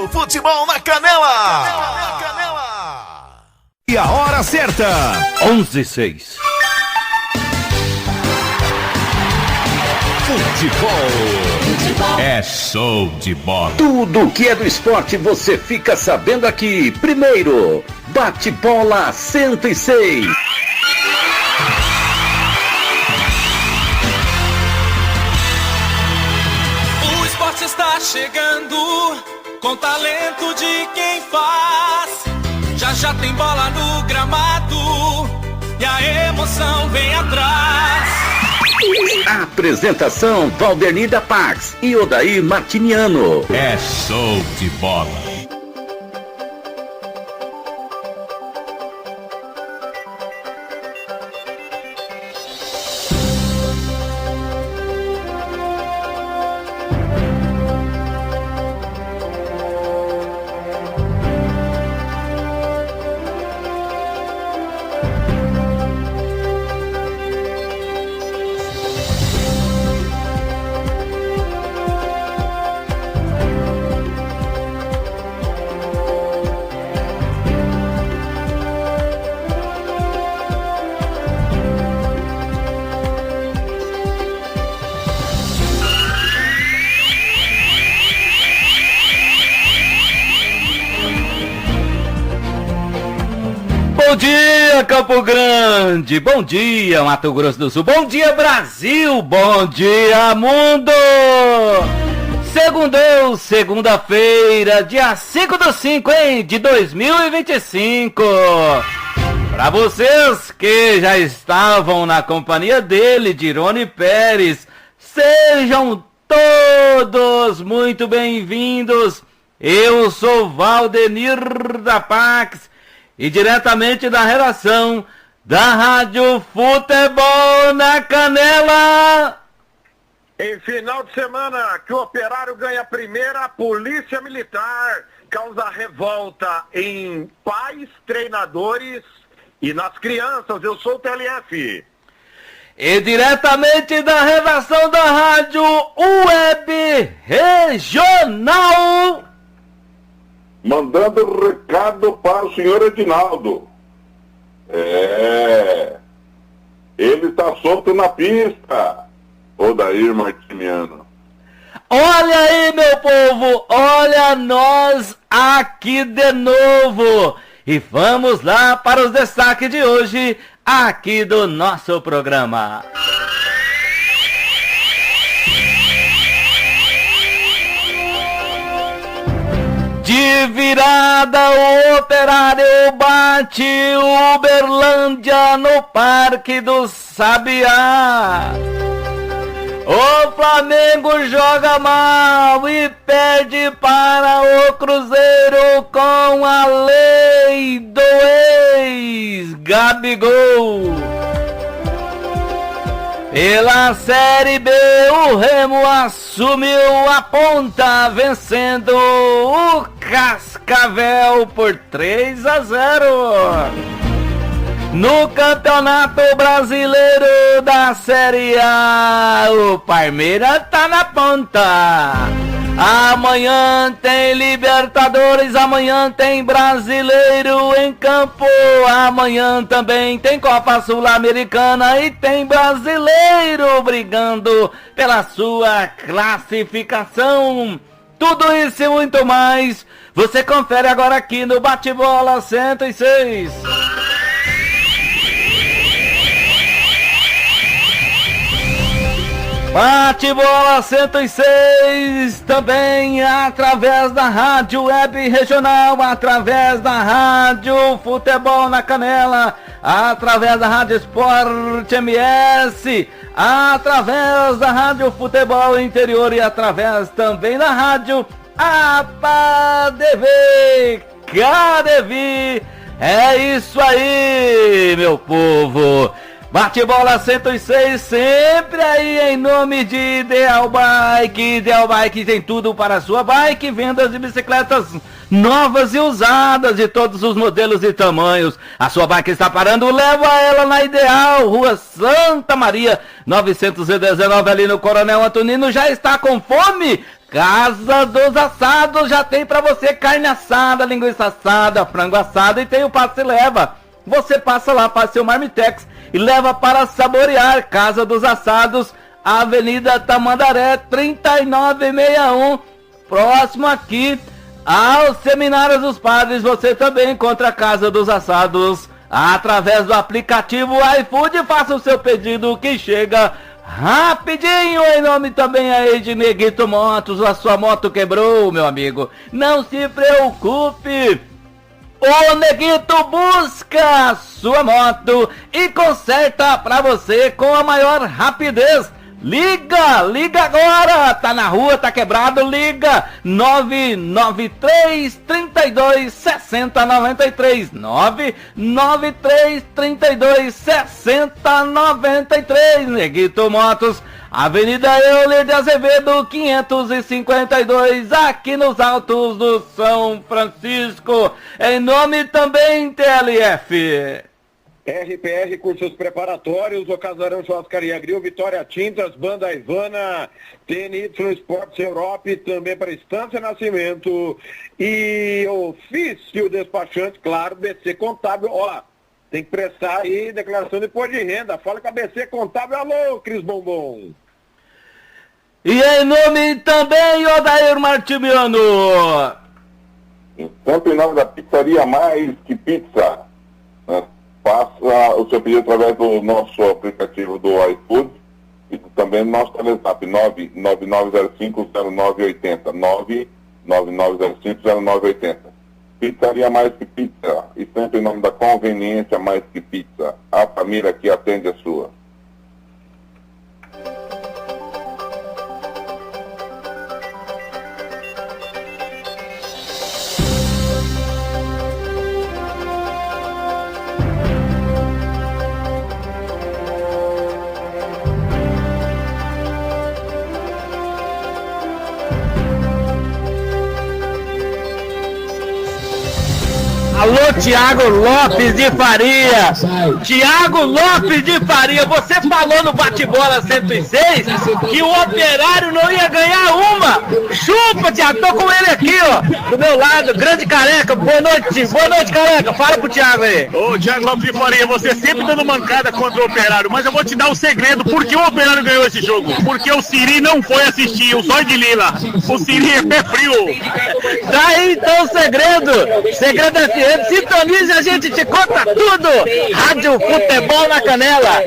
do futebol na Canela. E a hora certa, 11:06. Futebol é show de bola. Tudo que é do esporte você fica sabendo aqui. Primeiro, Bate-Bola 106. O esporte está chegando com talento de quem faz. Já tem bola no gramado e a emoção vem atrás. A apresentação Valdernir da Pax e Odair Martiniano. É show de bola. Bom dia, Campo Grande, bom dia, Mato Grosso do Sul, bom dia, Brasil, bom dia, mundo! Segunda-feira, dia 5/5, hein, de 2025. Para vocês que já estavam na companhia dele, Dirone Pérez, sejam todos muito bem-vindos. Eu sou Valdernir da Pax e diretamente da redação da Rádio Futebol na Canela. Em final de semana que o Operário ganha a primeira, a Polícia Militar causa revolta em pais, treinadores e nas crianças. Eu sou o TLF. E diretamente da redação da Rádio Web Regional, mandando recado para o senhor Edinaldo. Ele tá solto na pista, Odair Martiniano. olha aí, meu povo, olha nós aqui de novo. E vamos lá para os destaques de hoje, aqui do nosso programa. De virada, o Operário bate o Uberlândia no Parque do Sabiá. O Flamengo joga mal e perde para o Cruzeiro com a lei do ex-Gabigol. Pela Série B, o Remo assumiu a ponta, vencendo o Cascavel por 3-0. No Campeonato Brasileiro da Série A, o Palmeiras tá na ponta. Amanhã tem Libertadores, amanhã tem Brasileiro em campo, amanhã também tem Copa Sul-Americana e tem Brasileiro brigando pela sua classificação. Tudo isso e muito mais, você confere agora aqui no Bate-Bola 106. Bate-Bola 106, também através da Rádio Web Regional, através da Rádio Futebol na Canela, através da Rádio Esporte MS, através da Rádio Futebol Interior e através também da Rádio APADV, KDV. É isso aí, meu povo. Bate-Bola 106, sempre aí em nome de Ideal Bike. Ideal Bike tem tudo para a sua bike, vendas de bicicletas novas e usadas de todos os modelos e tamanhos. A sua bike está parando, leva ela na Ideal, Rua Santa Maria, 919, ali no Coronel Antonino. Já está com fome? Casa dos Assados já tem pra você carne assada, linguiça assada, frango assado e tem o passe e leva. Você passa lá, faz seu marmitex e leva para saborear. Casa dos Assados, Avenida Tamandaré, 3961, próximo aqui aos Seminários dos Padres. Você também encontra a Casa dos Assados através do aplicativo iFood. Faça o seu pedido que chega rapidinho, em nome também aí de Neguito Motos. A sua moto quebrou, meu amigo, não se preocupe, o Neguito busca a sua moto e conserta pra você com a maior rapidez. Liga agora, tá na rua, tá quebrado, liga 993 32 60 93, 993 32 60 93, Neguito Motos, Avenida Euler de Azevedo 552, aqui nos Altos do São Francisco, em nome também TLF. RPR Cursos Preparatórios, o Casarão Churrascaria Grill, Vitória Tintas, Banda Ivana, TNY Esportes Europe, também para Estância Nascimento e Ofício Despachante, claro, BC Contábil. Ó, tem que prestar aí declaração de imposto de renda. Fala com a BC Contábil. Alô, Cris Bombom. E em nome também, Odair Martimiano. Sempre em nome da Pizzaria Mais Que Pizza, né? Faça o seu pedido através do nosso aplicativo do iFood e também do nosso telezap 999050980, 999050980. Pizzaria Mais Que Pizza, e sempre em nome da conveniência Mais Que Pizza, a família que atende a sua. Alô, Tiago Lopes de Faria. Tiago Lopes de Faria, você falou no Bate-Bola 106 que o Operário não ia ganhar uma. Chupa, Tiago, tô com ele aqui, ó, do meu lado, grande Careca. Boa noite, Careca. Fala pro Tiago aí. Ô, Tiago Lopes de Faria, você sempre dando mancada contra o Operário, mas eu vou te dar um segredo. Por que o Operário ganhou esse jogo? Porque o Siri não foi assistir, o Zóio de Lila. O Siri é pé frio. Daí então o segredo FM, sintonize, a gente te conta tudo. Rádio Futebol na Canela,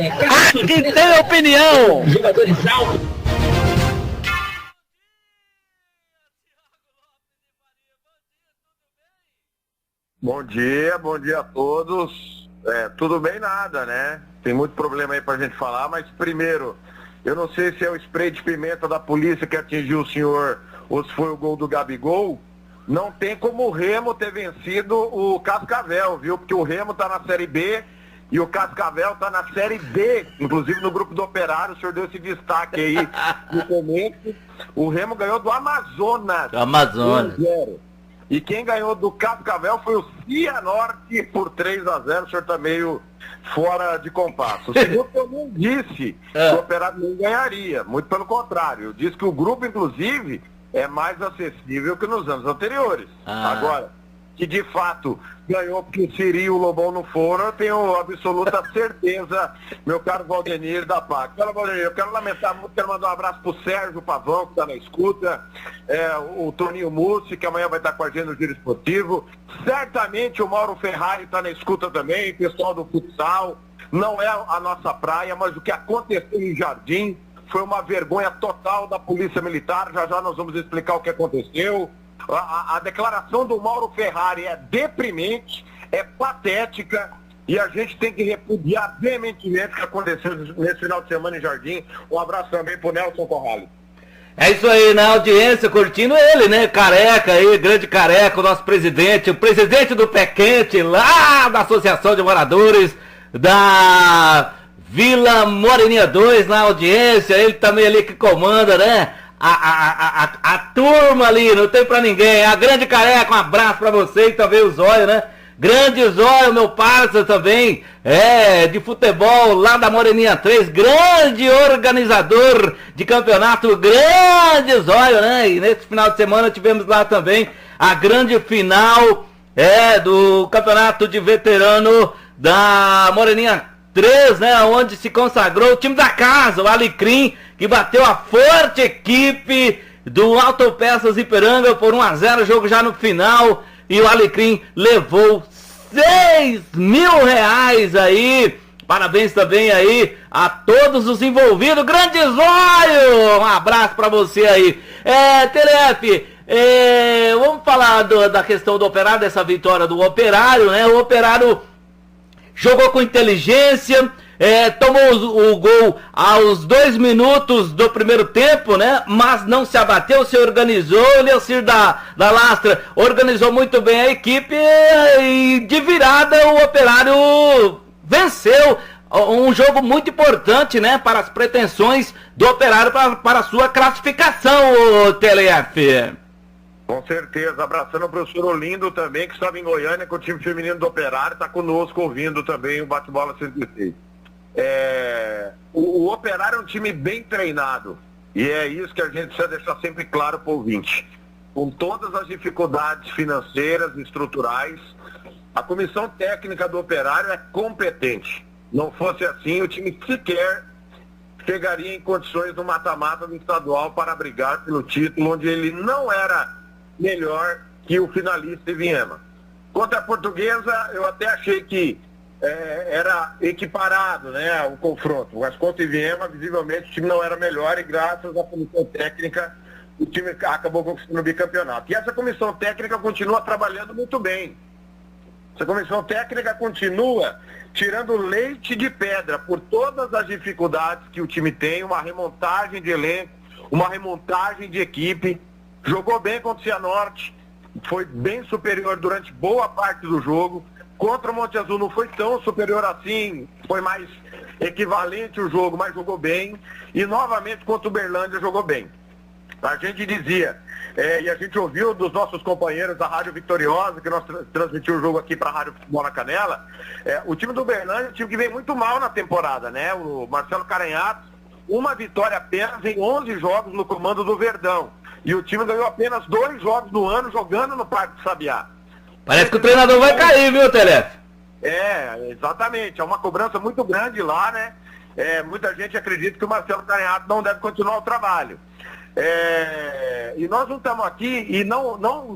aqui tem opinião. Bom dia a todos. Tudo bem nada, né? Tem muito problema aí pra gente falar, mas primeiro, eu não sei se é o spray de pimenta da polícia que atingiu o senhor ou se foi o gol do Gabigol. Não tem como o Remo ter vencido o Cascavel, viu? Porque o Remo tá na Série B e o Cascavel tá na Série D. Inclusive no grupo do Operário, o senhor deu esse destaque aí no começo. O Remo ganhou do Amazonas. 1-0. E quem ganhou do Cascavel foi o Cianorte por 3-0. O senhor tá meio fora de compasso. O segundo, eu não disse que o Operário não ganharia. Muito pelo contrário. Eu disse que o grupo, inclusive, é mais acessível que nos anos anteriores. Agora, que de fato ganhou porque o Siri e o Lobão não foram, eu tenho absoluta certeza, meu caro Valdenir da PAC. Fala, Valdenir, eu quero lamentar muito, quero mandar um abraço pro Sérgio Pavão, que está na escuta, o Toninho Mussi, que amanhã vai estar com a gente no Giro Esportivo, certamente o Mauro Ferrari está na escuta também, pessoal do futsal. Não é a nossa praia, mas o que aconteceu em Jardim foi uma vergonha total da Polícia Militar. Já nós vamos explicar o que aconteceu. A declaração do Mauro Ferrari é deprimente, é patética, e a gente tem que repudiar veementemente o que aconteceu nesse final de semana em Jardim. Um abraço também pro Nelson Corrales. É isso aí, na audiência, curtindo ele, né? Careca aí, grande Careca, o nosso presidente, o presidente do Pé Quente, lá da Associação de Moradores da Vila Moreninha 2, na audiência, ele também ali que comanda, né? A turma ali, não tem pra ninguém. A grande Careca, um abraço pra você e também o Zóio, né? Grande Zóio, meu parceiro também. de futebol lá da Moreninha 3, grande organizador de campeonato, grande zóio, né? E nesse final de semana tivemos lá também a grande final do campeonato de veterano da Moreninha 3, né? Onde se consagrou o time da casa, o Alecrim, que bateu a forte equipe do Autopeças Ipiranga por 1-0, jogo já no final, e o Alecrim levou R$6.000 aí. Parabéns também aí a todos os envolvidos. Grande zóio! Um abraço pra você aí. Telef, vamos falar da questão do Operário, dessa vitória do Operário, né? O Operário jogou com inteligência, tomou o gol aos 2 minutos do primeiro tempo, né? Mas não se abateu, se organizou. O Leocir da Lastra organizou muito bem a equipe e de virada o Operário venceu. Um jogo muito importante, né? Para as pretensões do Operário para a sua classificação, TLF. Com certeza, abraçando o professor Olindo também, que estava em Goiânia com o time feminino do Operário, está conosco ouvindo também o Bate-Bola 106. O Operário é um time bem treinado, e é isso que a gente precisa deixar sempre claro para o ouvinte. Com todas as dificuldades financeiras e estruturais, a comissão técnica do Operário é competente. Não fosse assim, o time sequer chegaria em condições no mata-mata do estadual para brigar pelo título, onde ele não era melhor que o finalista Iviema. Quanto à Portuguesa, eu até achei que era equiparado, né, o confronto, mas contra o Iviema, visivelmente o time não era melhor, e graças à comissão técnica o time acabou conquistando o bicampeonato. E essa comissão técnica continua trabalhando muito bem. Essa comissão técnica continua tirando leite de pedra por todas as dificuldades que o time tem, uma remontagem de elenco, uma remontagem de equipe. Jogou bem contra o Cianorte, foi bem superior durante boa parte do jogo. Contra o Monte Azul não foi tão superior assim, foi mais equivalente o jogo, mas jogou bem. E novamente contra o Uberlândia jogou bem. A gente dizia, e a gente ouviu dos nossos companheiros da Rádio Vitoriosa, que nós transmitimos o jogo aqui para a Rádio Futebol na Canela, o time do Uberlândia é um time que vem muito mal na temporada, né? O Marcelo Caranhato, uma vitória apenas em 11 jogos no comando do Verdão. E o time ganhou apenas 2 jogos no ano jogando no Parque do Sabiá. Parece que o treinador vai cair, viu, Telef? Exatamente. É uma cobrança muito grande lá, né? Muita gente acredita que o Marcelo Caranhato não deve continuar o trabalho. E nós não estamos aqui e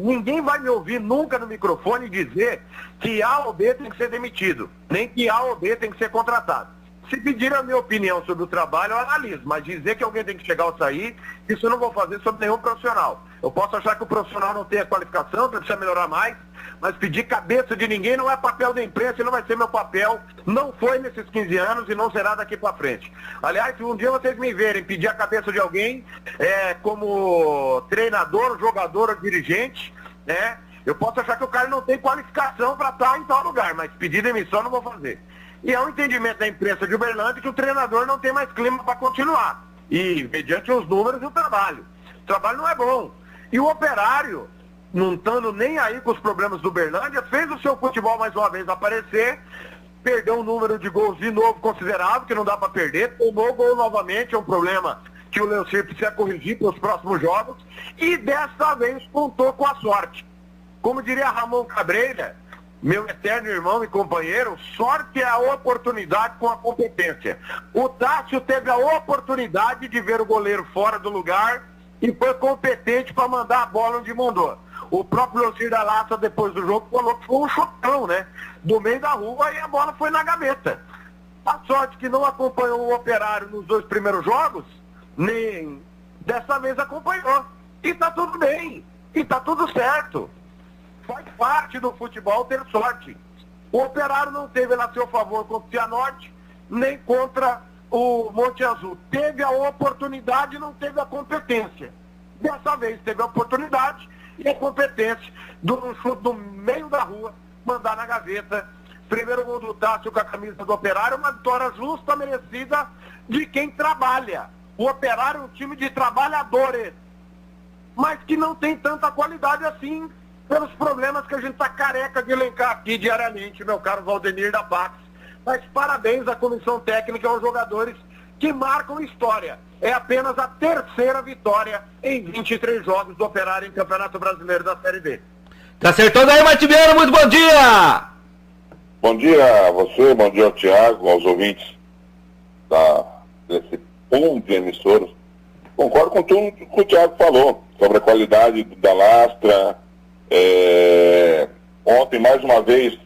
ninguém vai me ouvir nunca no microfone dizer que A ou B tem que ser demitido, nem que A ou B tem que ser contratado. Se pedir a minha opinião sobre o trabalho, eu analiso, mas dizer que alguém tem que chegar ou sair, isso eu não vou fazer sobre nenhum profissional. Eu posso achar que o profissional não tem a qualificação, precisa melhorar mais, mas pedir cabeça de ninguém não é papel da imprensa e não vai ser meu papel. Não foi nesses 15 anos e não será daqui para frente. Aliás, se um dia vocês me verem pedir a cabeça de alguém, como treinador, jogador ou dirigente, né? Eu posso achar que o cara não tem qualificação para estar em tal lugar, mas pedir demissão eu não vou fazer. E é um entendimento da imprensa de Uberlândia que o treinador não tem mais clima para continuar. E mediante os números e o trabalho. O trabalho não é bom. E o Operário, não estando nem aí com os problemas do Uberlândia, fez o seu futebol mais uma vez aparecer, perdeu um número de gols de novo considerável, que não dá para perder, tomou gol novamente, é um problema que o Leocir precisa corrigir para os próximos jogos, e dessa vez contou com a sorte. Como diria Ramon Cabreira, meu eterno irmão e companheiro, sorte é a oportunidade com a competência. O Tássio teve a oportunidade de ver o goleiro fora do lugar e foi competente para mandar a bola onde mandou. O próprio Leocir da Laça, depois do jogo, falou que foi um chutão, né? Do meio da rua, e a bola foi na gaveta. A sorte que não acompanhou o Operário nos 2 primeiros jogos, nem dessa vez acompanhou. E tá tudo bem. E tá tudo certo. Faz parte do futebol ter sorte. O Operário não teve a seu favor contra o Cianorte, nem contra o Monte Azul. Teve a oportunidade e não teve a competência. Dessa vez teve a oportunidade e a competência do chute do meio da rua, mandar na gaveta. Primeiro gol do Tássio com a camisa do Operário, uma vitória justa, merecida de quem trabalha. O Operário é um time de trabalhadores, mas que não tem tanta qualidade assim, pelos problemas que a gente está careca de elencar aqui diariamente, meu caro Valdenir da Pax, Mas parabéns à comissão técnica e aos jogadores que marcam história. É apenas a terceira vitória em 23 jogos do Operário em Campeonato Brasileiro da Série B. Tá acertando aí, Mativeiro, muito bom dia! Bom dia a você, bom dia ao Thiago, aos ouvintes desse pool de emissoras. Concordo com tudo que o Thiago falou sobre a qualidade da Lastra. Ontem, mais uma vez,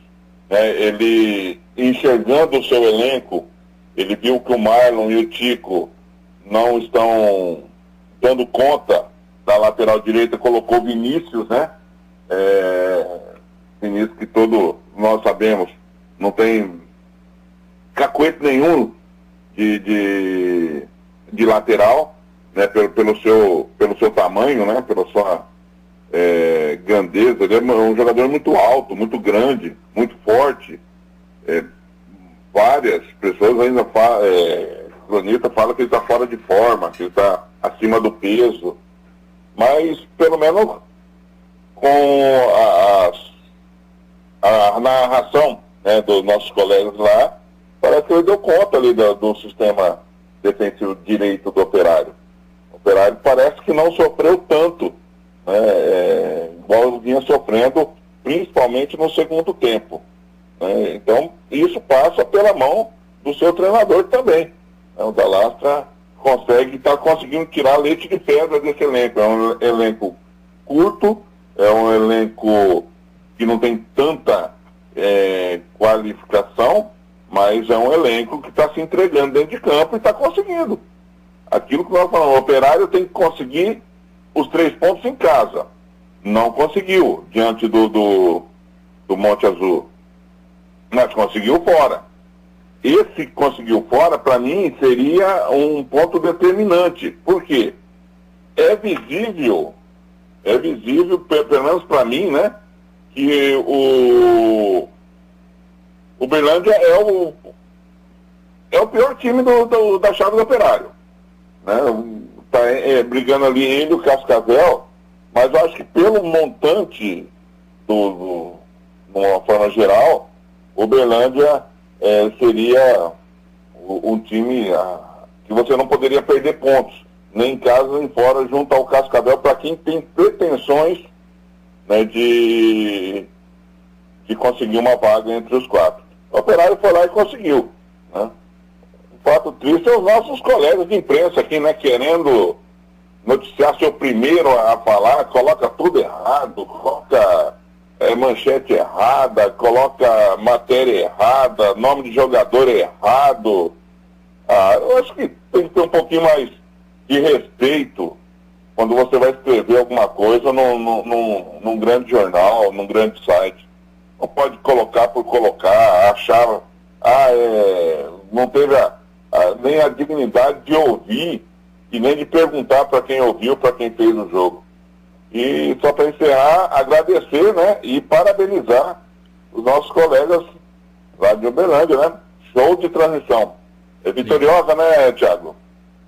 né, ele enxergando o seu elenco, ele viu que o Marlon e o Tico não estão dando conta da lateral direita, colocou Vinícius, né? Vinícius que todos nós sabemos, não tem cacuete nenhum de lateral, né? Pelo seu tamanho, né? Pela sua grandeza. Ele é um jogador muito alto, muito grande, muito forte. Várias pessoas ainda Cronita fala que ele está fora de forma, que ele está acima do peso, mas pelo menos com a narração, né, dos nossos colegas lá, parece que ele deu conta ali do sistema defensivo direito do Operário. O Operário parece que não sofreu tanto, né, igual vinha sofrendo, principalmente no segundo tempo. Então, isso passa pela mão do seu treinador também. O da Lastra está conseguindo tirar leite de pedra desse elenco. É um elenco curto, é um elenco que não tem tanta qualificação, mas é um elenco que está se entregando dentro de campo e está conseguindo. Aquilo que nós falamos, o Operário tem que conseguir os 3 pontos em casa. Não conseguiu diante do Monte Azul. Mas conseguiu fora. Esse que conseguiu fora, para mim, seria um ponto determinante. Por quê? É visível, pelo menos para mim, né, que o Uberlândia é o pior time da chave do Operário. Né? Tá brigando ali ele e o Cascavel, mas eu acho que pelo montante de uma forma geral, o Uberlândia seria um time que você não poderia perder pontos, nem em casa nem fora, junto ao Cascavel, para quem tem pretensões, né, de conseguir uma vaga entre os 4. O Operário foi lá e conseguiu. Né? O fato triste é os nossos colegas de imprensa aqui, né, querendo noticiar ser o primeiro a falar, coloca tudo errado, coloca manchete errada, coloca matéria errada, nome de jogador errado. Eu acho que tem que ter um pouquinho mais de respeito quando você vai escrever alguma coisa num grande jornal, num grande site. Não pode colocar por colocar, achar, não teve nem a dignidade de ouvir e nem de perguntar para quem ouviu, para quem fez o jogo. E só para encerrar, agradecer, né, e parabenizar os nossos colegas lá de Uberlândia, né? Show de transmissão. É vitoriosa, né, Thiago?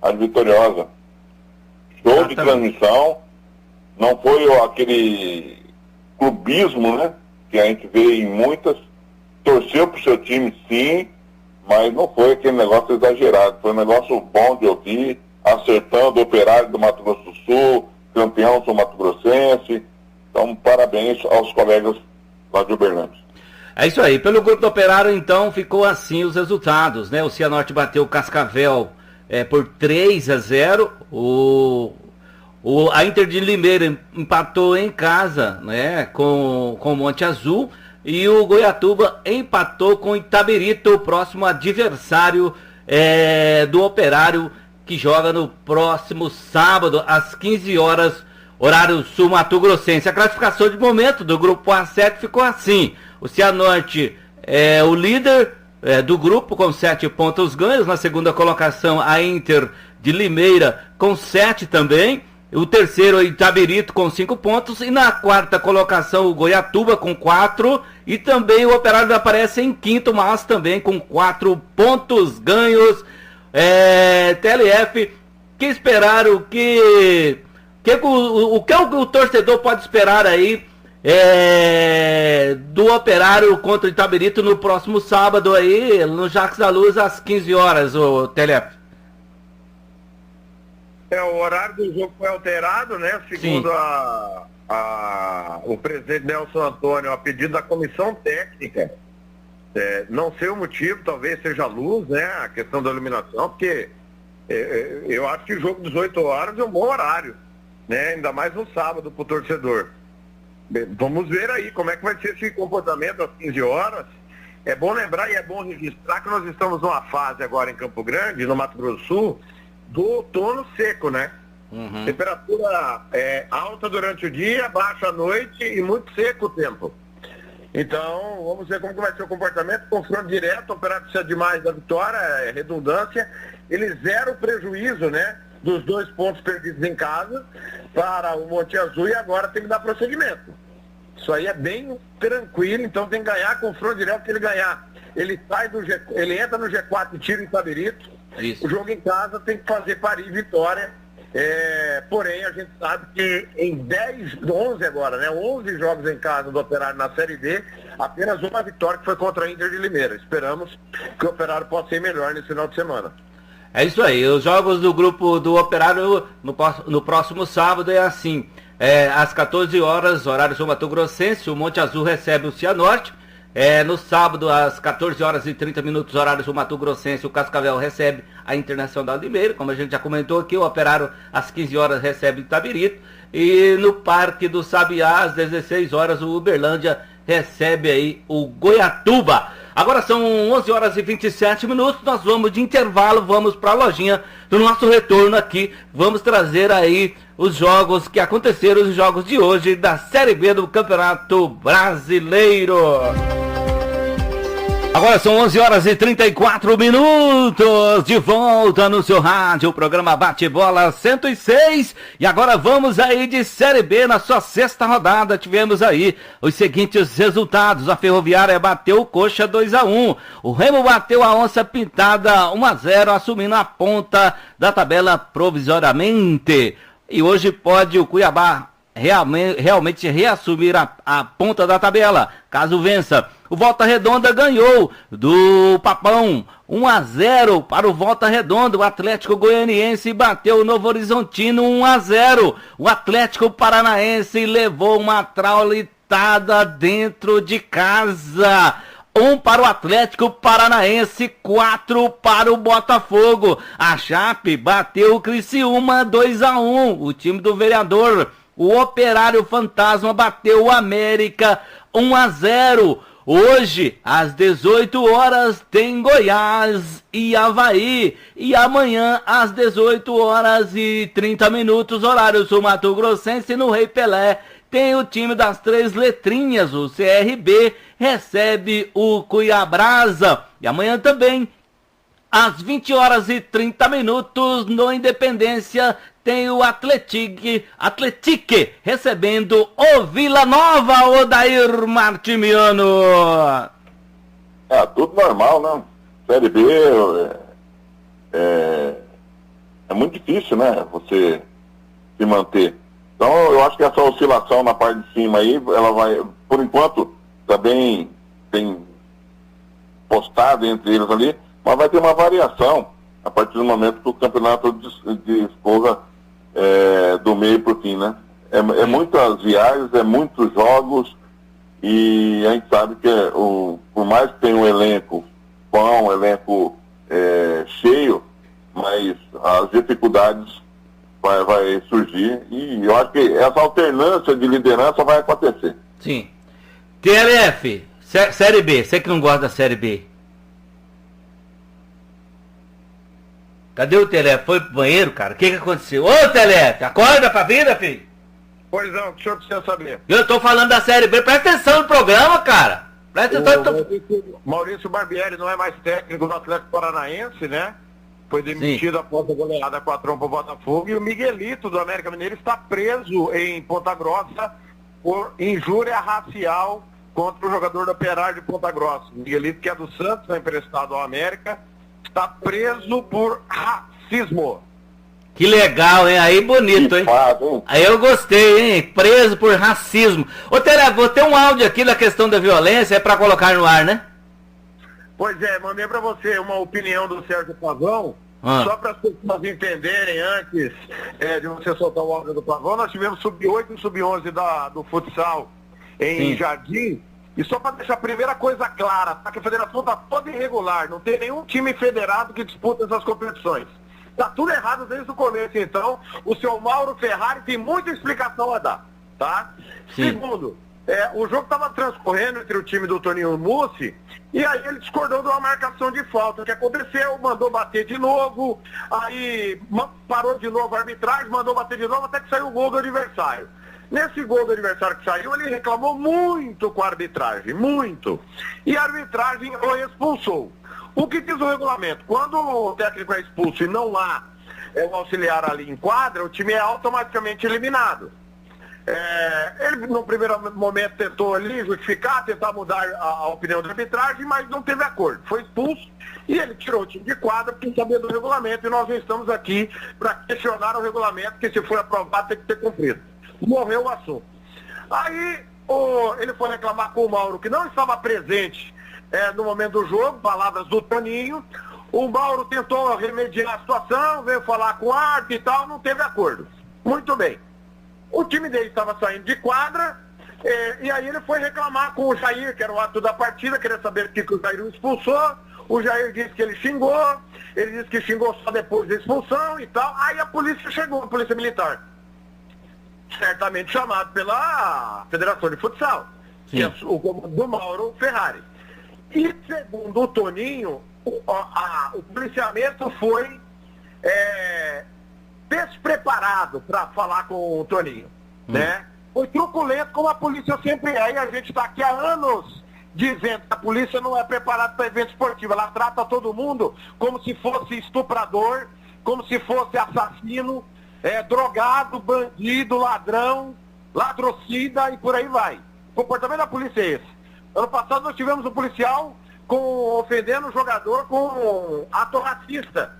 A vitoriosa. Show de transmissão. Não foi aquele clubismo, né, que a gente vê em muitas. Torceu pro seu time, sim, mas não foi aquele negócio exagerado. Foi um negócio bom de ouvir, acertando o Operário do Mato Grosso do Sul, campeão sul mato-grossense. Então, parabéns aos colegas lá de Uberlândia. É isso aí. Pelo grupo do Operário, então, ficou assim os resultados, né? O Cianorte bateu o Cascavel por 3-0. A Inter de Limeira empatou em casa, né, com o Monte Azul. E o Goiatuba empatou com o Itabirito, o próximo adversário do Operário, que joga no próximo sábado, às 15 horas, horário sul mato-grossense. A classificação de momento do grupo A7 ficou assim. O Cianorte é o líder do grupo, com 7 pontos ganhos. Na segunda colocação, a Inter de Limeira, com 7 também. O terceiro, o Itabirito, com 5 pontos. E na quarta colocação, o Goiatuba, com 4. E também o Operário aparece em quinto, mas também com 4 pontos ganhos. TLF, que esperar, o que o torcedor pode esperar aí do Operário contra o Itabirito no próximo sábado aí, no Jacques da Luz, às 15 horas, o Telef. O horário do jogo foi alterado, né? Segundo o presidente Nelson Antônio, a pedido da comissão técnica. Não sei o motivo, talvez seja a luz, né? A questão da iluminação, porque eu acho que o jogo 18 horas é um bom horário, né? Ainda mais no sábado para o torcedor. Vamos ver aí como é que vai ser esse comportamento às 15 horas. É bom lembrar e é bom registrar que nós estamos numa fase agora em Campo Grande, no Mato Grosso do Sul, do outono seco, né? Uhum. Temperatura alta durante o dia, baixa à noite e muito seco o tempo. Então, vamos ver como que vai ser o comportamento. Confronto direto, o Operário precisa demais da vitória, redundância. Ele zera o prejuízo, né? Dos 2 pontos perdidos em casa para o Monte Azul e agora tem que dar prosseguimento. Isso aí é bem tranquilo, então tem que ganhar, confronto direto que ele ganhar. Ele ele entra no G4 e tira o Itabirito. Isso. O jogo em casa tem que fazer parir e vitória. Porém, a gente sabe que em 11 agora, né? 11 jogos em casa do Operário na Série D, apenas uma vitória que foi contra a Inter de Limeira. Esperamos que o Operário possa ir melhor nesse final de semana. É isso aí, os jogos do grupo do Operário no próximo sábado é assim, às 14 horas, horário Sul Mato Grossense, o Monte Azul recebe o Cianorte. No sábado, às 14 horas e 30 minutos, horário Sul Mato Grossense, o Cascavel recebe a Internacional de Limeira. Como a gente já comentou aqui, o Operário às 15 horas recebe o Itabirito. E no Parque do Sabiá, às 16 horas, o Uberlândia recebe aí o Goiatuba. Agora são 11 horas e 27 minutos, nós vamos de intervalo, vamos para a lojinha do nosso retorno aqui. Vamos trazer aí os jogos que aconteceram, os jogos de hoje da Série B do Campeonato Brasileiro. Agora são 11 horas e 34 minutos, de volta no seu rádio, o programa Bate-Bola 106, e agora vamos aí de Série B, na sua 6ª rodada, tivemos aí os seguintes resultados: a Ferroviária bateu o Coxa 2-1, o Remo bateu a Onça Pintada 1-0, assumindo a ponta da tabela provisoriamente, e hoje pode o Cuiabá realmente reassumir a ponta da tabela, caso vença. O Volta Redonda ganhou do Papão 1-0 para o Volta Redonda. O Atlético Goianiense bateu o Novo Horizontino 1-0. O Atlético Paranaense levou uma traulitada dentro de casa. 1 para o Atlético Paranaense, 4 para o Botafogo. A Chape bateu o Criciúma 2-1. O time do vereador, o Operário Fantasma, bateu o América 1-0. Hoje, às 18 horas, tem Goiás e Avaí. E amanhã, às 18 horas e 30 minutos, horário Sul Mato Grossense, no Rei Pelé, tem o time das 3 letrinhas, o CRB, recebe o Cuiabrasa. E amanhã também, às 20 horas e 30 minutos, no Independência, tem o Atletique recebendo o Vila Nova, Odair Martimiano. Tudo normal, né? Série B é muito difícil, né? Você se manter. Então, eu acho que essa oscilação na parte de cima aí, ela vai, por enquanto, também tem postado entre eles ali, mas vai ter uma variação a partir do momento que o campeonato discorra do meio para o fim, né? É muitas viagens, é muitos jogos, e a gente sabe que por mais que tenha um elenco bom, um elenco cheio, mas as dificuldades vai surgir, e eu acho que essa alternância de liderança vai acontecer. Sim. TLF, Série B, você que não gosta da Série B. Cadê o Telef? Foi pro banheiro, cara? O que aconteceu? Ô, Telef, acorda pra vida, filho! Pois não, o que o senhor precisa saber? Eu tô falando da Série B, presta atenção no programa, cara! Presta atenção. Maurício Barbieri não é mais técnico do Atlético Paranaense, né? Foi demitido após a goleada 4-1 pro Botafogo. E o Miguelito, do América Mineiro, está preso em Ponta Grossa por injúria racial contra o jogador do Operário de Ponta Grossa. O Miguelito, que é do Santos, é emprestado ao América, está preso por racismo. Que legal, hein? Aí bonito, hein? Aí eu gostei, hein? Preso por racismo. Ô, Telé, vou ter um áudio aqui da questão da violência, é pra colocar no ar, né? Pois é, mandei pra você uma opinião do Sérgio Pavão, só para as pessoas entenderem antes de você soltar o áudio do Pavão. Nós tivemos sub-8 e sub-11 do futsal em Jardim. E só para deixar a primeira coisa clara, tá? Que a federação está toda irregular, não tem nenhum time federado que disputa essas competições. Tá tudo errado desde o começo, então. O seu Mauro Ferrari tem muita explicação a dar, tá? Sim. Segundo, o jogo estava transcorrendo entre o time do Toninho Mussi, e aí ele discordou de uma marcação de falta. O que aconteceu? Mandou bater de novo, aí parou de novo a arbitragem, mandou bater de novo, até que saiu o gol do adversário. Nesse gol do adversário que saiu, ele reclamou muito com a arbitragem, muito. E a arbitragem o expulsou. O que diz o regulamento? Quando o técnico é expulso e não há o auxiliar ali em quadra, o time é automaticamente eliminado. Ele, no primeiro momento, tentou ali justificar, tentar mudar a opinião da arbitragem, mas não teve acordo. Foi expulso e ele tirou o time de quadra por saber do regulamento, e nós não estamos aqui para questionar o regulamento, que se for aprovado tem que ser cumprido. Morreu o assunto. Aí ele foi reclamar com o Mauro, que não estava presente no momento do jogo, palavras do Toninho. O Mauro tentou remediar a situação, veio falar com o árbitro e tal, não teve acordo. Muito bem. O time dele estava saindo de quadra, e aí ele foi reclamar com o Jair, que era o ato da partida, queria saber por que o Jair o expulsou. O Jair disse que ele disse que xingou só depois da expulsão e tal. Aí a polícia chegou, a polícia militar. Certamente chamado pela Federação de Futsal, que é o comando do Mauro Ferrari. E segundo o Toninho, o policiamento foi despreparado para falar com o Toninho, né? Foi truculento, como a polícia sempre é, e a gente está aqui há anos dizendo que a polícia não é preparada para evento esportivo. Ela trata todo mundo como se fosse estuprador, como se fosse assassino, drogado, bandido, ladrão, latrocida e por aí vai. O comportamento da polícia é esse. Ano passado nós tivemos um policial ofendendo o jogador com ato racista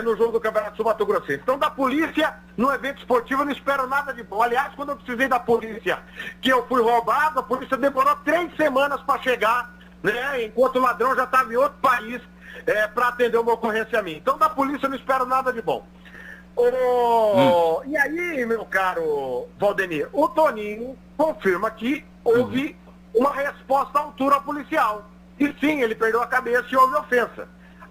no jogo do Campeonato Sul-Mato-Grossense. Então, da polícia, no evento esportivo, eu não espero nada de bom. Aliás, quando eu precisei da polícia, que eu fui roubado, a polícia demorou 3 semanas para chegar, né? Enquanto o ladrão já estava em outro país para atender uma ocorrência a mim. Então, da polícia, eu não espero nada de bom. E aí, meu caro Valdemir, o Toninho confirma que houve uma resposta à altura policial. E sim, ele perdeu a cabeça e houve ofensa.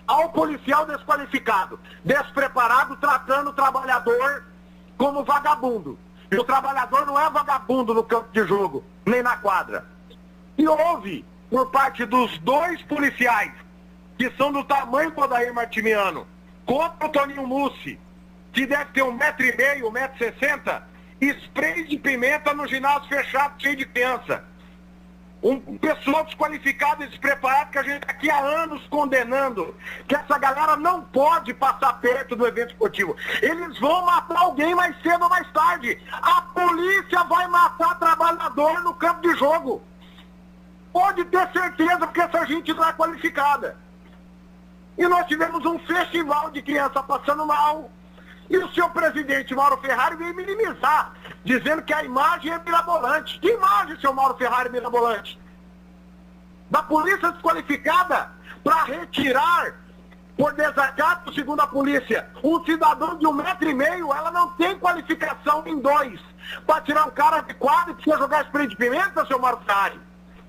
Ao policial desqualificado, despreparado, tratando o trabalhador como vagabundo. E o trabalhador não é vagabundo no campo de jogo, nem na quadra. E houve, por parte dos 2 policiais, que são do tamanho do Odair Martimiano, contra o Toninho Mussi, que deve ter 1,5 m, 1,60 m, spray de pimenta no ginásio fechado, cheio de criança. Um pessoal desqualificado e despreparado que a gente está aqui há anos condenando, que essa galera não pode passar perto do evento esportivo. Eles vão matar alguém mais cedo ou mais tarde. A polícia vai matar trabalhador no campo de jogo. Pode ter certeza, porque essa gente não é qualificada. E nós tivemos um festival de criança passando mal. E o seu presidente, Mauro Ferrari, veio minimizar, dizendo que a imagem é mirabolante. Que imagem, seu Mauro Ferrari, mirabolante? Da polícia desqualificada para retirar, por desacato, segundo a polícia, um cidadão de 1,5 m, ela não tem qualificação em 2. Para tirar um cara de quadro e precisa jogar spray de pimenta, seu Mauro Ferrari?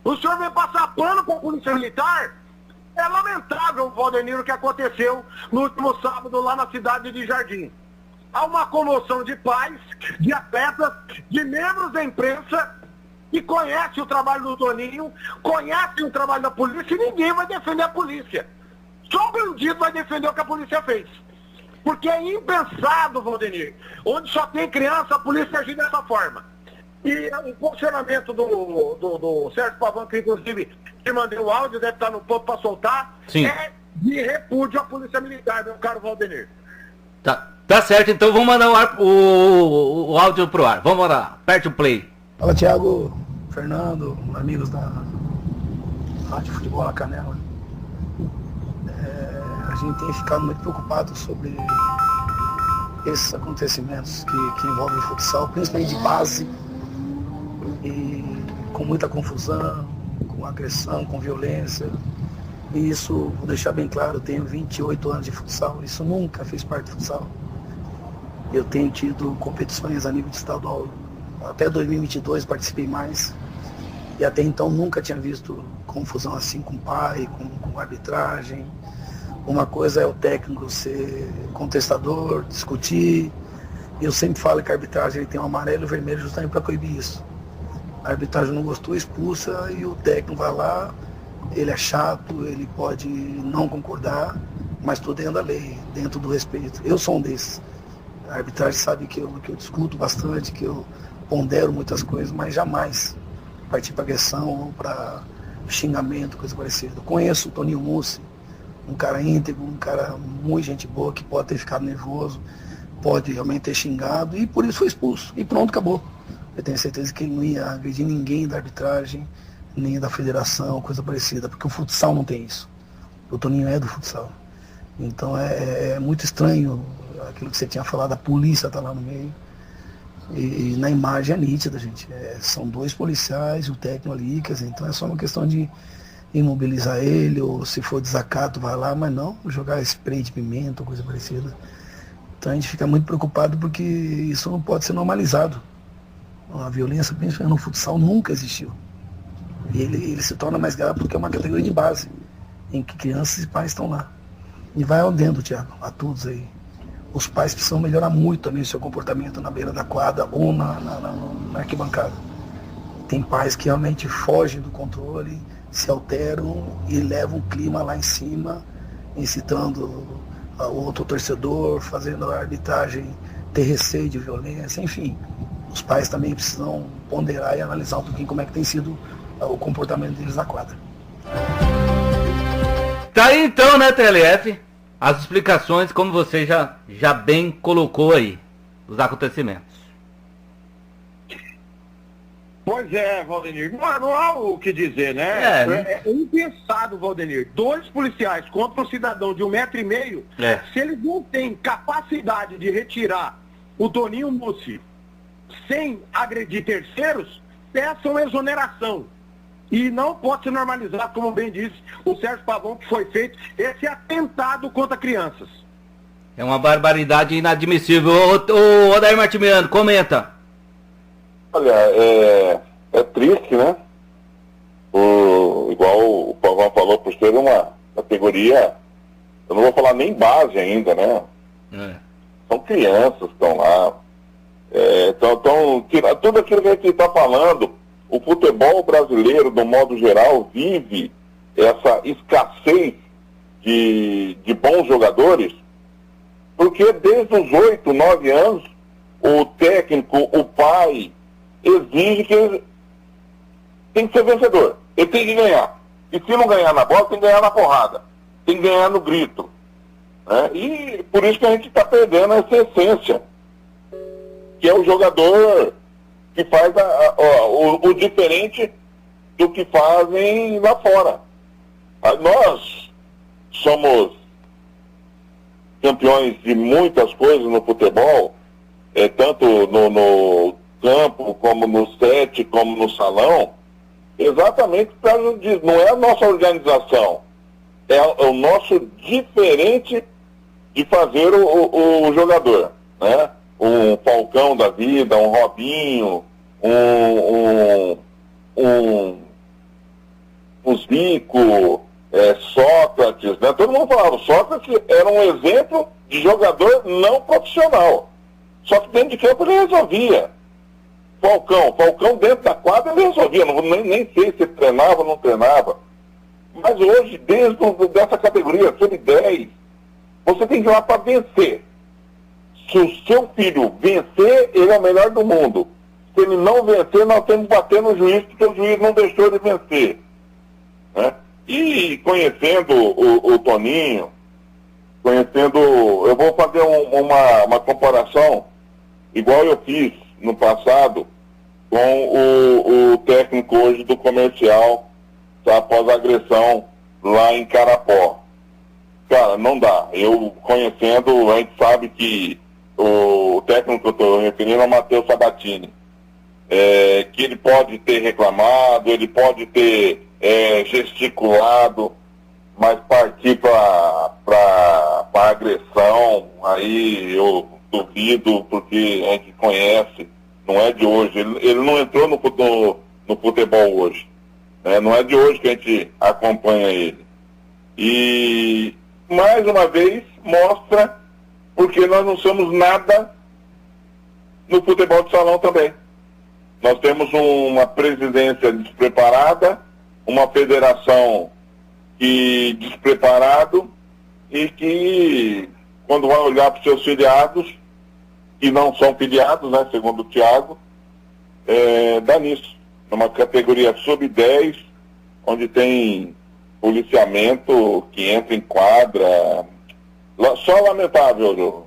O senhor vem passar pano para a polícia militar? É lamentável, Valdemir, o que aconteceu no último sábado lá na cidade de Jardim. Há uma comoção de pais, de atletas, de membros da imprensa que conhecem o trabalho do Toninho, conhecem o trabalho da polícia e ninguém vai defender a polícia. Só o bandido vai defender o que a polícia fez. Porque é impensado, Valdemir, onde só tem criança, a polícia agir dessa forma. E o posicionamento do Sérgio Pavão, que inclusive te mandei o áudio, deve estar no ponto para soltar, é de repúdio à polícia militar, meu caro Valdemir. Tá certo, então vamos mandar o áudio pro ar. Vamos lá, aperte o play. Fala, Thiago, Fernando, amigos da Rádio Futebol na Canela. A gente tem ficado muito preocupado sobre esses acontecimentos que envolvem futsal, principalmente de base, e com muita confusão, com agressão, com violência. E isso, vou deixar bem claro, eu tenho 28 anos de futsal, isso nunca fez parte do futsal. Eu tenho tido competições a nível de estadual, até 2022 participei mais, e até então nunca tinha visto confusão assim com pai, com arbitragem. Uma coisa é o técnico ser contestador, discutir. Eu sempre falo que a arbitragem ele tem um amarelo e o vermelho justamente para coibir isso. A arbitragem não gostou, expulsa, e o técnico vai lá, ele é chato, ele pode não concordar, mas tudo dentro da lei, dentro do respeito. Eu sou um desses. A arbitragem sabe que eu discuto bastante, que eu pondero muitas coisas, mas jamais partir para agressão ou para xingamento, coisa parecida. Conheço o Toninho Mussi, um cara íntegro, um cara muito gente boa, que pode ter ficado nervoso, pode realmente ter xingado, e por isso foi expulso. E pronto, acabou. Eu tenho certeza que ele não ia agredir ninguém da arbitragem, nem da federação, coisa parecida, porque o futsal não tem isso. O Toninho é do futsal. Então é muito estranho aquilo que você tinha falado, a polícia tá lá no meio. E na imagem é nítida, gente. São 2 policiais, o técnico ali, quer dizer, então é só uma questão de imobilizar ele, ou se for desacato, vai lá, mas não jogar spray de pimenta ou coisa parecida. Então a gente fica muito preocupado porque isso não pode ser normalizado. A violência, principalmente no futsal, nunca existiu. E ele se torna mais grave porque é uma categoria de base, em que crianças e pais estão lá. E vai aldendo, Thiago, a todos aí. Os pais precisam melhorar muito também o seu comportamento na beira da quadra ou na arquibancada. Tem pais que realmente fogem do controle, se alteram e levam o clima lá em cima, incitando o outro torcedor, fazendo a arbitragem ter receio de violência, enfim. Os pais também precisam ponderar e analisar um pouquinho como é que tem sido o comportamento deles na quadra. Tá aí então, né, TLF? As explicações, como você já bem colocou aí, dos acontecimentos. Pois é, Valdenir. Não há o que dizer, né? É impensado, Valdenir. 2 policiais contra um cidadão de 1,5 metro. Se eles não têm capacidade de retirar o Toninho Mussi sem agredir terceiros, peçam exoneração. E não pode ser normalizado, como bem disse o Sérgio Pavão, que foi feito esse atentado contra crianças. É uma barbaridade inadmissível. Ô Odair Martimiano, comenta. Olha, é triste, né? Igual o Pavão falou, por ser uma categoria, eu não vou falar nem base ainda, né? São crianças que estão lá. Então, tudo aquilo que a gente está falando, o futebol brasileiro, do modo geral, vive essa escassez de bons jogadores, porque desde os 8, 9 anos, o técnico, o pai, exige que ele tem que ser vencedor. Ele tem que ganhar. E se não ganhar na bola, tem que ganhar na porrada. Tem que ganhar no grito. Né? E por isso que a gente está perdendo essa essência, que é o jogador que faz o diferente do que fazem lá fora. Nós somos campeões de muitas coisas no futebol, tanto no campo, como no set, como no salão, exatamente por causa disso. Não é a nossa organização, é o nosso diferente de fazer o jogador, né? Um Falcão da vida, um Robinho, um Zico, Sócrates, né? Todo mundo falava, Sócrates era um exemplo de jogador não profissional. Só que dentro de campo ele resolvia. Falcão dentro da quadra ele resolvia, nem sei se treinava ou não treinava. Mas hoje, desde dessa categoria, sub-10, você tem que ir lá para vencer. Se o seu filho vencer, ele é o melhor do mundo. Se ele não vencer, nós temos que bater no juiz, porque o juiz não deixou ele vencer. Né? E conhecendo o Toninho, eu vou fazer uma comparação, igual eu fiz no passado, com o técnico hoje do Comercial, tá, após a agressão lá em Carapó. Cara, não dá. Eu conhecendo, a gente sabe que o técnico que eu estou referindo é o Matheus Sabatini, que ele pode ter reclamado, ele pode ter gesticulado, mas partir para agressão, aí eu duvido, porque a gente conhece, não é de hoje, ele não entrou no futebol hoje, né? Não é de hoje que a gente acompanha ele. E, mais uma vez, mostra porque nós não somos nada no futebol de salão também. Nós temos uma presidência despreparada, uma federação despreparado e que, quando vai olhar para os seus filiados, que não são filiados, né, segundo o Thiago, dá nisso. Numa categoria sub-10, onde tem policiamento que entra em quadra. Só lamentável,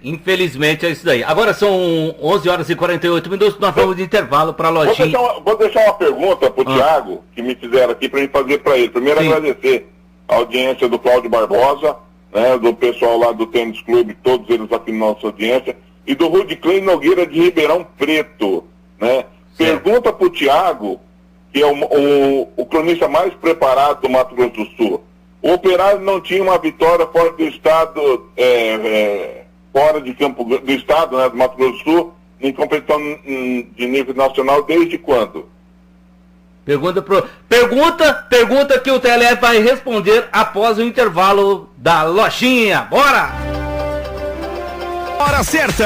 infelizmente é isso daí. Agora são 11 horas e 48 minutos, nós vamos de intervalo para a lojinha. Vou deixar uma pergunta para o Thiago, que me fizeram aqui, para mim fazer para ele. Primeiro, agradecer a audiência do Cláudio Barbosa, né, do pessoal lá do Tênis Clube, todos eles aqui na nossa audiência, e do Rudiclin Nogueira de Ribeirão Preto, né? Pergunta para o Thiago, que é o cronista mais preparado do Mato Grosso do Sul. O Operário não tinha uma vitória fora do estado, fora de campo do estado, né, do Mato Grosso do Sul, em competição de nível nacional desde quando? Pergunta que o TLF vai responder após o intervalo da lojinha. Bora! Hora certa!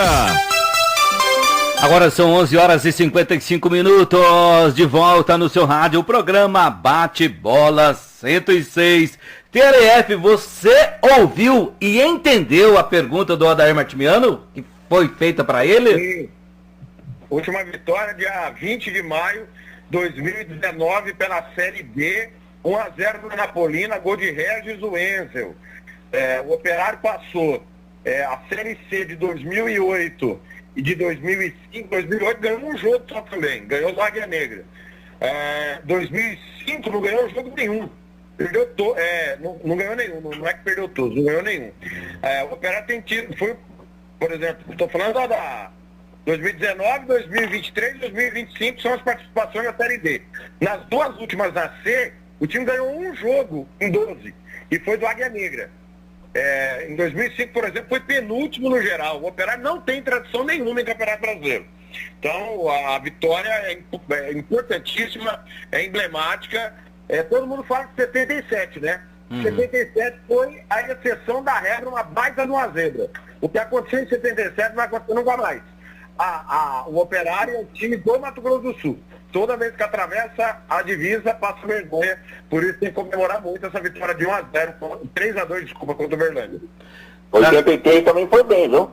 Agora são 11 horas e 55 minutos, de volta no seu rádio, o programa Bate-Bola 106. TLF, você ouviu e entendeu a pergunta do Odair Martimiano, que foi feita para ele? Sim. Última vitória, dia 20 de maio de 2019, pela Série D, 1-0 no Napolina, gol de Regis Wenzel. O Operário passou a Série C de 2008 e de 2005, 2008 ganhou um jogo só também, ganhou o Águia Negra. 2005 não ganhou jogo nenhum, perdeu não ganhou nenhum, não é que perdeu todos, não ganhou nenhum. O Operário tem tido, por exemplo, estou falando da 2019, 2023, 2025 são as participações na Série D. Nas duas últimas na C, o time ganhou um jogo em 12, e foi do Águia Negra. Em 2005, por exemplo, foi penúltimo no geral. O Operário não tem tradição nenhuma em Campeonato Brasileiro. Então, a vitória é importantíssima, é emblemática. Todo mundo fala de 77, né? 77 foi a exceção da regra, uma baita de uma zebra. O que aconteceu em 77 vai acontecer nunca mais. O Operário é o time do Mato Grosso do Sul. Toda vez que atravessa a divisa, passa vergonha. Por isso tem que comemorar muito essa vitória de 1-0, 3-2, desculpa, contra o Berlândia. 83 também foi bem, viu?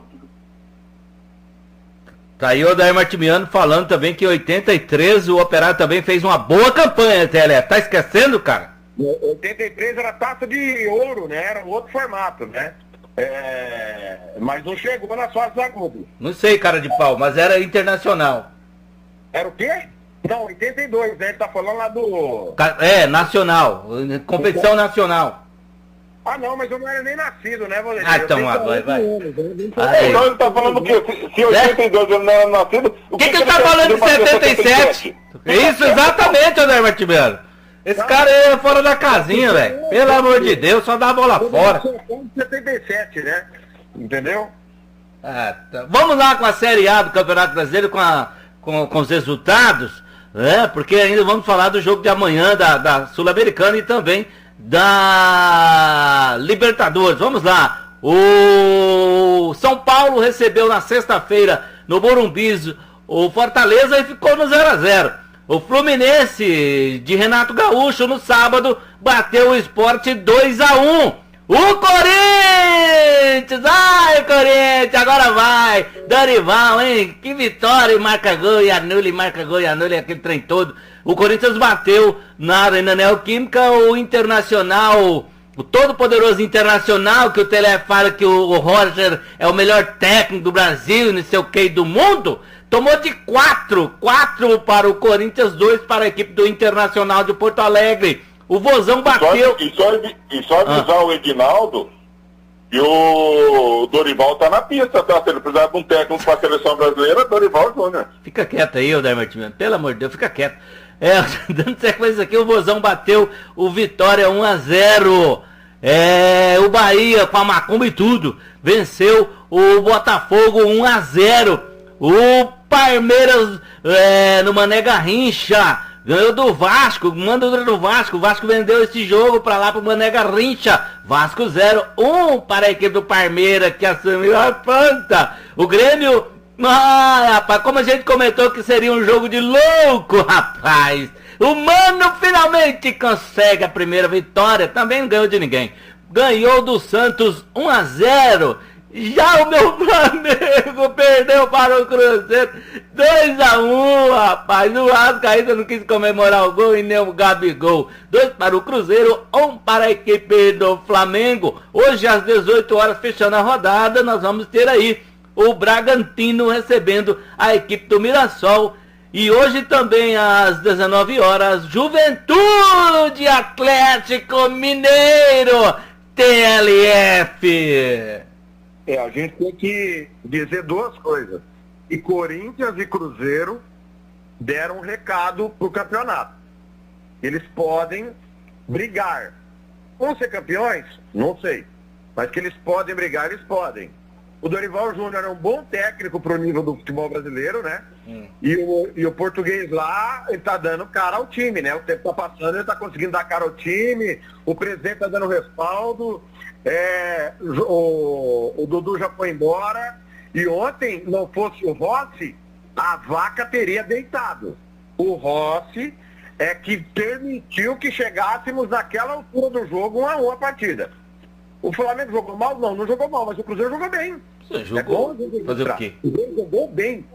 Tá aí o Odair Martimiano falando também que em 83 o Operário também fez uma boa campanha, TLF. Tá esquecendo, cara? 83 era taça de ouro, né? Era um outro formato, né? Mas não chegou nas fases agudas. Não sei, cara de pau, mas era internacional. Era o quê? Não, 82, né? Ele tá falando lá do... nacional. Competição nacional. Não, mas eu não era nem nascido, né, Valdemir? Então, vai. Então ele tá falando o quê? Se 82 ele não era nascido... O que ele tá falando de 77? Isso, exatamente, Odair Martimiano. Esse cara aí é fora da casinha, velho. Pelo amor de Deus, só dá a bola fora. 77, né? Entendeu? Tá. Vamos lá com a Série A do Campeonato Brasileiro, com os resultados, né? Porque ainda vamos falar do jogo de amanhã da Sul-Americana e também da Libertadores. Vamos lá. O São Paulo recebeu na sexta-feira no Morumbi o Fortaleza e ficou no 0-0. O Fluminense de Renato Gaúcho no sábado bateu o Sport 2-1. O Corinthians! Ai, Corinthians, agora vai! Dorival, hein? Que vitória! Marca gol e anula, aquele trem todo. O Corinthians bateu na Arena Neoquímica o Internacional, o todo-poderoso Internacional, que o Tele fala que o Roger é o melhor técnico do Brasil, não sei o que, do mundo. Tomou de 4 para o Corinthians, 2 para a equipe do Internacional de Porto Alegre. O Vozão bateu... E só avisar o Edinaldo E o Dorival tá na pista, tá? Se ele precisar de um técnico para a seleção brasileira, Dorival Júnior. Fica quieto aí, Odair Martins, pelo amor de Deus, fica quieto. Dando sequência aqui, o Vozão bateu o Vitória 1-0. O Bahia, com a macumba e tudo, venceu o Botafogo 1-0. O Palmeiras, no Mané Garrincha, ganhou do Vasco, manda do Vasco. O Vasco vendeu esse jogo pra lá pro Mané Garrincha. Vasco 0-1 para a equipe do Palmeiras, que assumiu a planta. O Grêmio, rapaz, como a gente comentou que seria um jogo de louco, rapaz. O Mano finalmente consegue a primeira vitória, também não ganhou de ninguém. Ganhou do Santos 1-0. Já o meu Flamengo perdeu para o Cruzeiro 2-1, rapaz. O Vasco ainda não quis comemorar o gol e nem o Gabigol. 2 para o Cruzeiro, 1 para a equipe do Flamengo. Hoje às 18 horas, fechando a rodada, nós vamos ter aí o Bragantino recebendo a equipe do Mirassol. E hoje também às 19 horas, Juventude Atlético Mineiro, TLF. A gente tem que dizer duas coisas. E Corinthians e Cruzeiro deram um recado pro campeonato. Eles podem brigar. Vão ser campeões? Não sei. Mas que eles podem brigar, eles podem. O Dorival Júnior é um bom técnico pro nível do futebol brasileiro, né? E o português lá, ele tá dando cara ao time, né? O tempo tá passando, ele tá conseguindo dar cara ao time, o presidente tá dando respaldo, o Dudu já foi embora, e ontem, não fosse o Rossi, a vaca teria deitado. O Rossi é que permitiu que chegássemos naquela altura do jogo 1-1 a partida. O Flamengo jogou mal? Não jogou mal, mas o Cruzeiro jogou bem. Você jogou? Fazer o quê? O Cruzeiro jogou bem.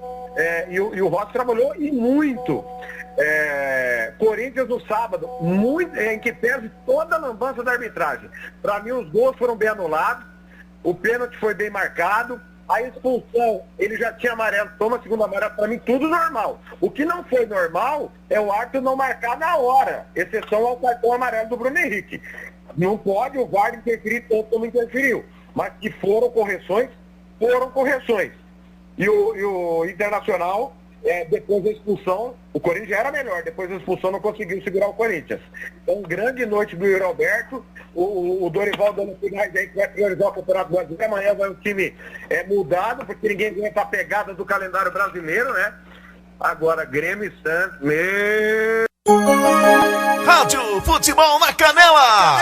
E o Rossi trabalhou e muito. Corinthians no sábado, em que pese toda a lambança da arbitragem. Para mim, os gols foram bem anulados. O pênalti foi bem marcado. A expulsão, ele já tinha amarelo, toma segundo amarelo, para mim tudo normal. O que não foi normal é o árbitro não marcar na hora, exceção ao cartão amarelo do Bruno Henrique. Não pode o VAR interferir tanto como interferiu, mas que foram correções. E o Internacional, depois da expulsão, o Corinthians já era melhor, depois da expulsão não conseguiu segurar o Corinthians. Então, grande noite do Yuri Alberto, o Dorival dando finais aí que vai priorizar o Campeonato Brasileiro. Amanhã vai um time mudado, porque ninguém aguenta a pegada do calendário brasileiro, né? Agora, Grêmio e Santos, Rádio Futebol na Canela.